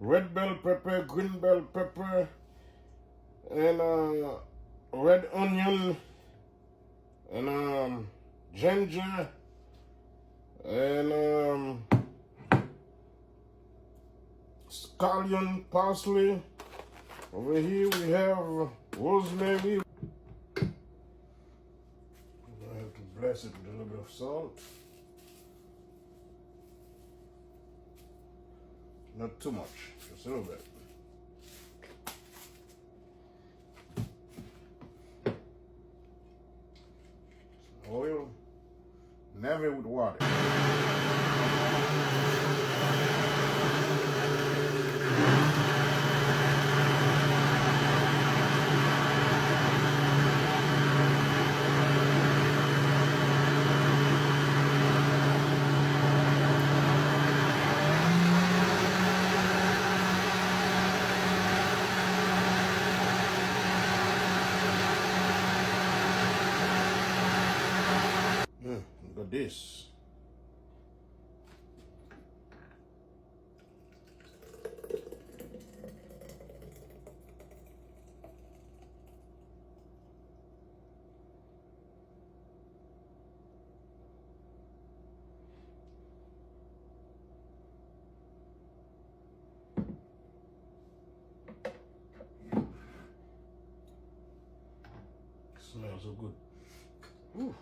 red bell pepper, green bell pepper, and red onion, and ginger, and scallion, parsley. Over here we have rosemary. I have to bless it with a little bit of salt. Not too much, just a little bit. Some oil, never with water. Look at this. Smells so good. Ooh.